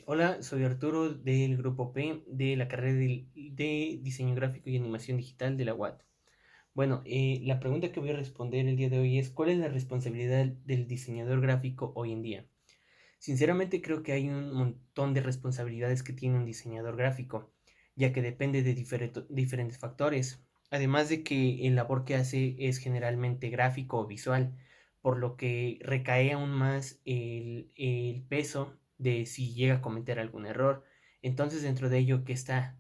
Hola, soy Arturo del grupo P de la carrera de Diseño Gráfico y Animación Digital de la UAT. Bueno, la pregunta que voy a responder el día de hoy es: ¿cuál es la responsabilidad del diseñador gráfico hoy en día? Sinceramente creo que hay un montón de responsabilidades que tiene un diseñador gráfico, ya que depende de diferentes factores, además de que el labor que hace es generalmente gráfico o visual, por lo que recae aún más el peso de si llega a cometer algún error. Entonces, dentro de ello que está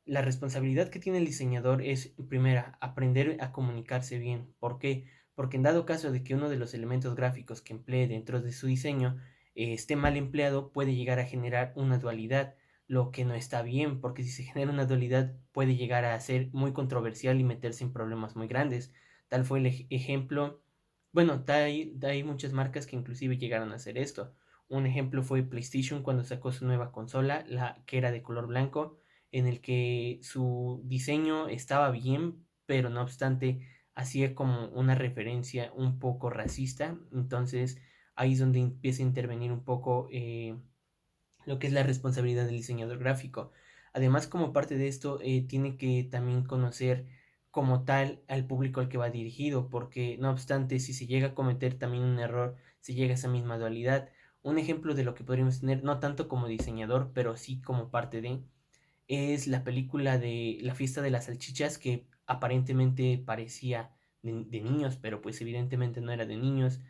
la responsabilidad que tiene el diseñador es, primera, aprender a comunicarse bien. ¿Por qué? Porque en dado caso de que uno de los elementos gráficos que emplee dentro de su diseño esté mal empleado, puede llegar a generar una dualidad, lo que no está bien, porque si se genera una dualidad puede llegar a ser muy controversial y meterse en problemas muy grandes. Tal fue el ejemplo, bueno, hay muchas marcas que inclusive llegaron a hacer esto. Un ejemplo fue PlayStation cuando sacó su nueva consola, la que era de color blanco, en el que su diseño estaba bien, pero no obstante hacía como una referencia un poco racista. Entonces ahí es donde empieza a intervenir un poco lo que es la responsabilidad del diseñador gráfico. Además, como parte de esto, tiene que también conocer como tal al público al que va dirigido, porque no obstante, si se llega a cometer también un error, se llega a esa misma dualidad. Un ejemplo de lo que podríamos tener, no tanto como diseñador, pero sí como parte de, es la película de La fiesta de las salchichas, que aparentemente parecía de niños, pero pues evidentemente no era de niños,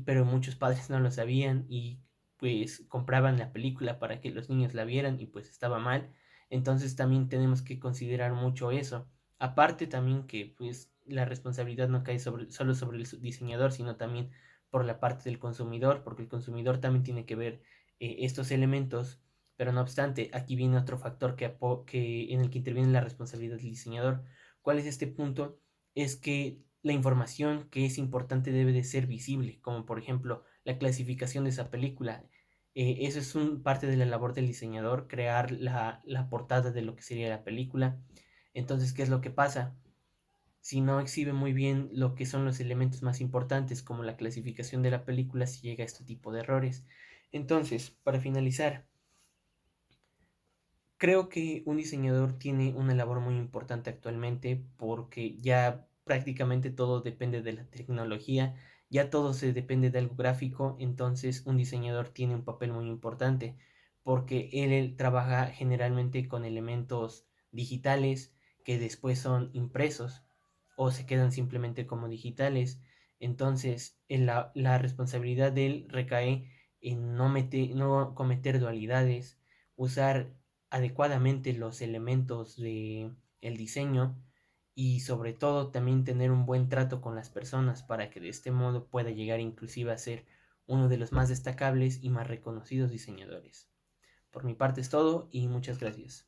pero muchos padres no lo sabían y pues compraban la película para que los niños la vieran y pues estaba mal. Entonces también tenemos que considerar mucho eso. Aparte también que pues la responsabilidad no cae solo sobre el diseñador, sino también por la parte del consumidor, porque el consumidor también tiene que ver estos elementos. Pero no obstante, aquí viene otro factor en el que interviene la responsabilidad del diseñador. ¿Cuál es este punto? Es que la información que es importante debe de ser visible, como por ejemplo la clasificación de esa película. Eso es parte de la labor del diseñador, crear la portada de lo que sería la película. Entonces, ¿qué es lo que pasa? Si no exhibe muy bien lo que son los elementos más importantes, como la clasificación de la película, si llega a este tipo de errores. Entonces, para finalizar, creo que un diseñador tiene una labor muy importante actualmente porque ya prácticamente todo depende de la tecnología, ya todo se depende de algo gráfico, entonces un diseñador tiene un papel muy importante porque él trabaja generalmente con elementos digitales que después son impresos o se quedan simplemente como digitales. Entonces la responsabilidad de él recae en no cometer dualidades, usar adecuadamente los elementos de el diseño y sobre todo también tener un buen trato con las personas para que de este modo pueda llegar inclusive a ser uno de los más destacables y más reconocidos diseñadores. Por mi parte es todo y muchas gracias.